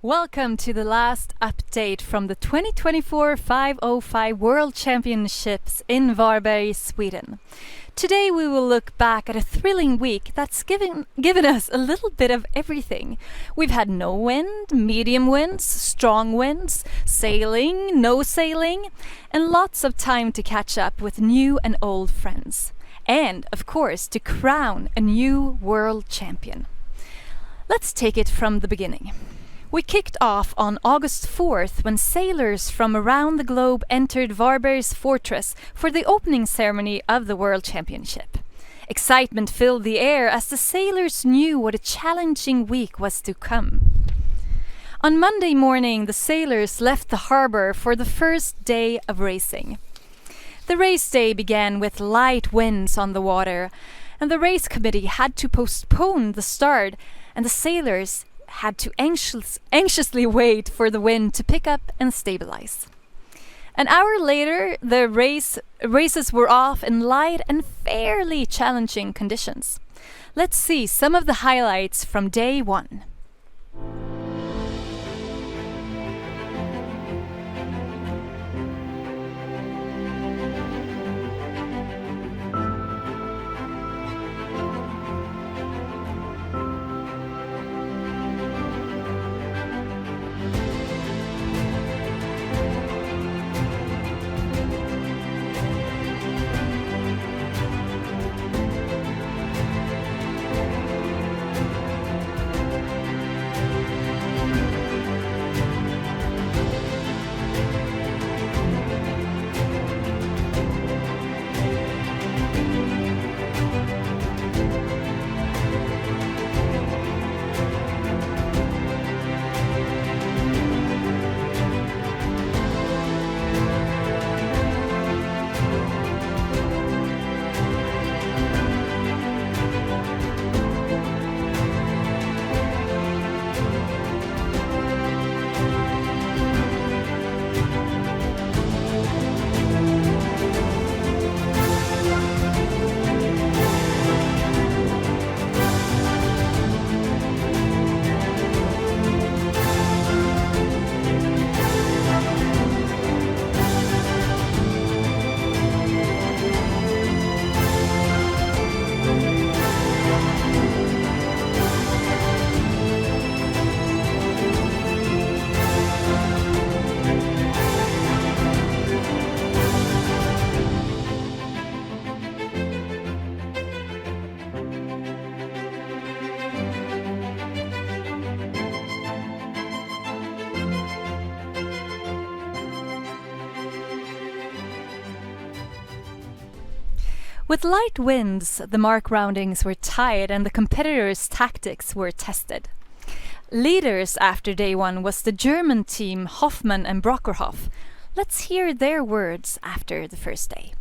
Welcome to the last update from the 2024 505 World Championships in Varberg, Sweden. Today we will look back at a thrilling week that's given us a little bit of everything. We've had no wind, medium winds, strong winds, sailing, no sailing, and lots of time to catch up with new and old friends. And, of course, to crown a new world champion. Let's take it from the beginning. We kicked off on August 4th when sailors from around the globe entered Varberg's fortress for the opening ceremony of the World Championship. Excitement filled the air as the sailors knew what a challenging week was to come. On Monday morning, the sailors left the harbor for the first day of racing. The race day began with light winds on the water, and the race committee had to postpone the start, and the sailors had to anxiously wait for the wind to pick up and stabilize. An hour later, the races were off in light and fairly challenging conditions. Let's see some of the highlights from day one. With light winds, the mark roundings were tied and the competitors' tactics were tested. Leaders after day one was the German team Hoffmann and Brockerhoff. Let's hear their words after the first day.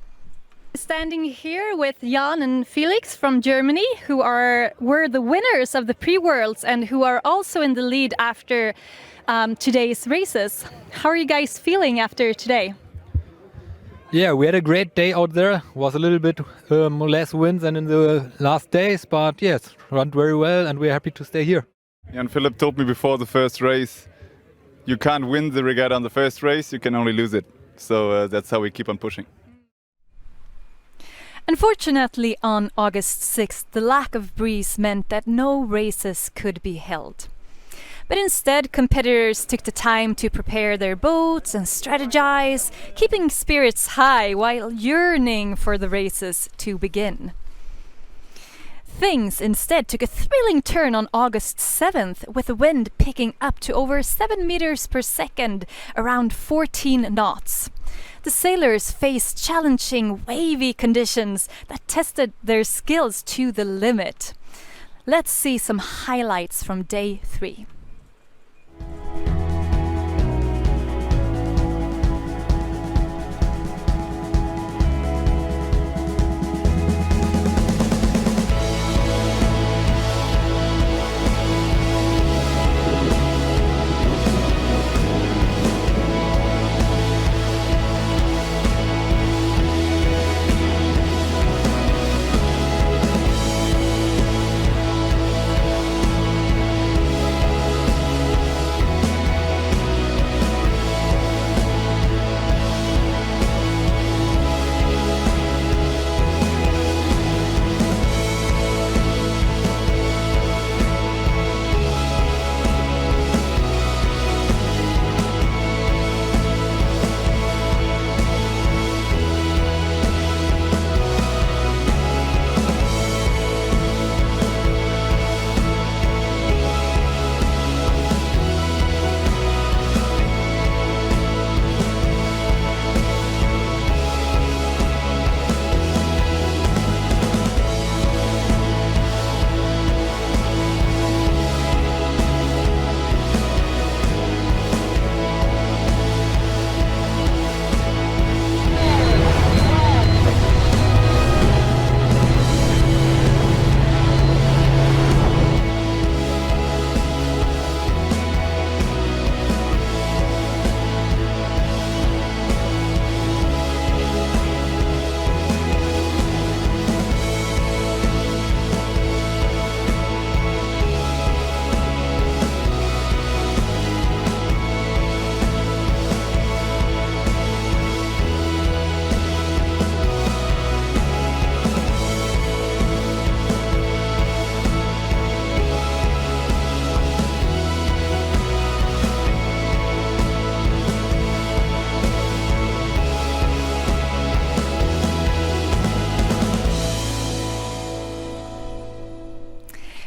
Standing here with Jan and Felix from Germany, who were the winners of the pre-worlds and who are also in the lead after today's races. How are you guys feeling after today? Yeah, we had a great day out there. Was a little bit less wind than in the last days, but yes, run very well and we're happy to stay here. Jan Philipp told me before the first race, you can't win the regatta on the first race, you can only lose it. So that's how we keep on pushing. Unfortunately, on August 6th, the lack of breeze meant that no races could be held. But instead, competitors took the time to prepare their boats and strategize, keeping spirits high while yearning for the races to begin. Things instead took a thrilling turn on August 7th, with the wind picking up to over 7 meters per second, around 14 knots. The sailors faced challenging, wavy conditions that tested their skills to the limit. Let's see some highlights from day 3.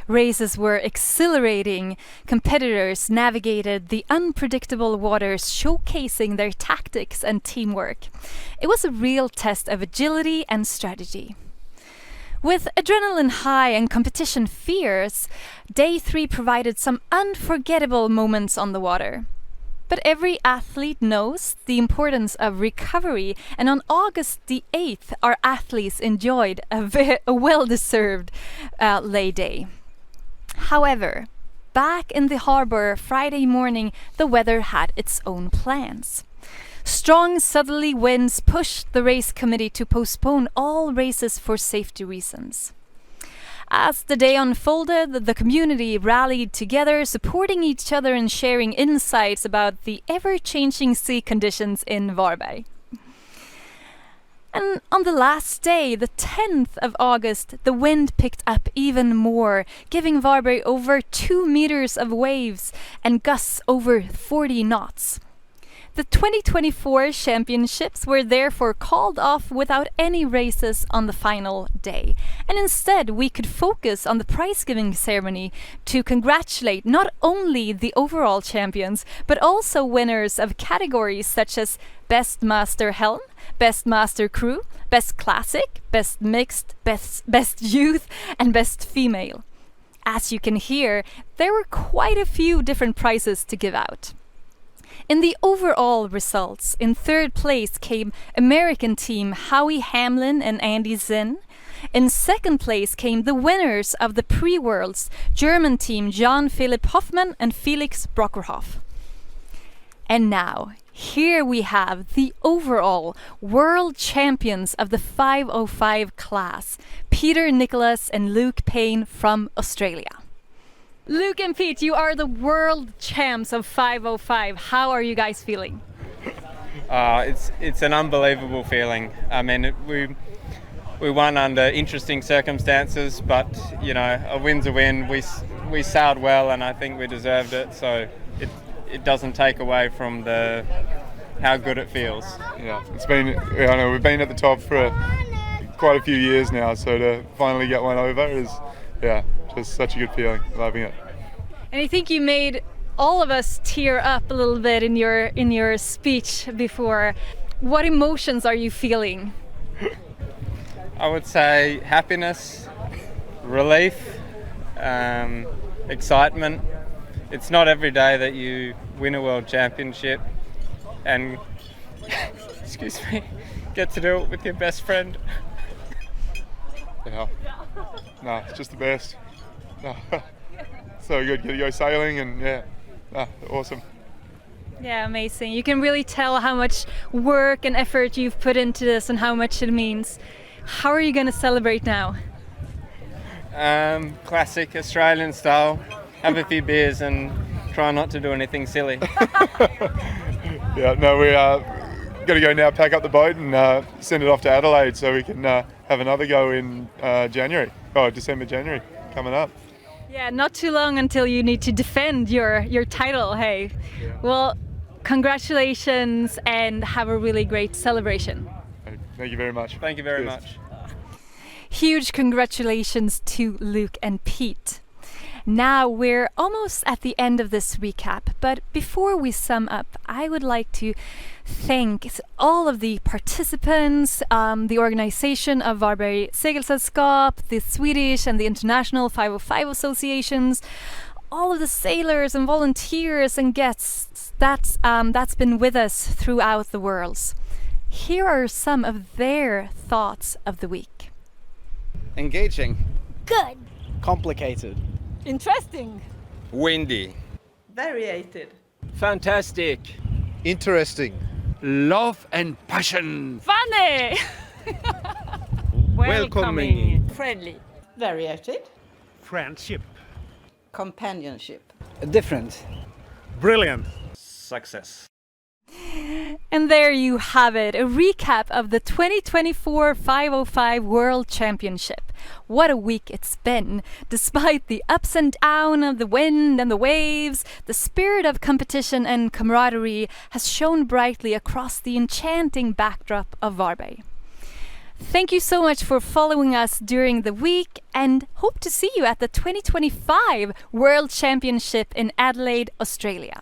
Races were exhilarating. Competitors navigated the unpredictable waters, showcasing their tactics and teamwork. It was a real test of agility and strategy. With adrenaline high and competition fierce, day 3 provided some unforgettable moments on the water. But every athlete knows the importance of recovery, and on August the 8th, our athletes enjoyed a well-deserved lay day. However, back in the harbor Friday morning, the weather had its own plans. Strong southerly winds pushed the race committee to postpone all races for safety reasons. As the day unfolded, the community rallied together, supporting each other and sharing insights about the ever-changing sea conditions in Varberg. And on the last day, the 10th of August, the wind picked up even more, giving Varberg over 2 meters of waves and gusts over 40 knots. The 2024 championships were therefore called off without any races on the final day. And instead, we could focus on the prize-giving ceremony to congratulate not only the overall champions, but also winners of categories such as Best Master Helm, Best Master Crew, Best Classic, Best Mixed, Best Youth, and Best Female. As you can hear, there were quite a few different prizes to give out. In the overall results, in third place came American team Howie Hamlin and Andy Zinn. In second place came the winners of the pre-worlds, German team Jan Philipp Hoffmann and Felix Brockerhoff. And now, here we have the overall world champions of the 505 class, Peter Nicholas and Luke Payne from Australia. Luke and Pete, you are the world champs of 505. How are you guys feeling? It's an unbelievable feeling. I mean, we won under interesting circumstances, but you know, a win's a win. We sailed well, and I think we deserved it. So it doesn't take away from how good it feels. Yeah, I know we've been at the top for quite a few years now, so to finally get one over is, just such a good feeling. Loving it. And I think you made all of us tear up a little bit in your speech before. What emotions are you feeling? I would say happiness, relief, excitement. It's not every day that you win a world championship and excuse me, get to do it with your best friend. Yeah. No, it's just the best. No. So good. Get to go sailing and awesome. Yeah, amazing. You can really tell how much work and effort you've put into this and how much it means. How are you going to celebrate now? Classic Australian style. Have a few beers and try not to do anything silly. Yeah, no, we got to go now, pack up the boat and send it off to Adelaide so we can have another go in December, January coming up. Yeah, not too long until you need to defend your title, hey. Yeah. Well, congratulations and have a really great celebration. Thank you very much. Thank you very much. Huge congratulations to Luke and Pete. Now we're almost at the end of this recap, but before we sum up, I would like to thank all of the participants, the organization of Varberg Segelsällskap, the Swedish and the International 505 associations, all of the sailors and volunteers and guests that's been with us throughout the worlds. Here are some of their thoughts of the week. Engaging. Good. Complicated. Interesting. Windy. Variated. Fantastic. Interesting. Love and passion. Funny. Welcoming. Friendly. Variated. Friendship. Companionship. Different. Brilliant. Success. And there you have it, a recap of the 2024 505 World Championship. What a week it's been. Despite the ups and downs of the wind and the waves, the spirit of competition and camaraderie has shone brightly across the enchanting backdrop of Varberg. Thank you so much for following us during the week and hope to see you at the 2025 World Championship in Adelaide, Australia.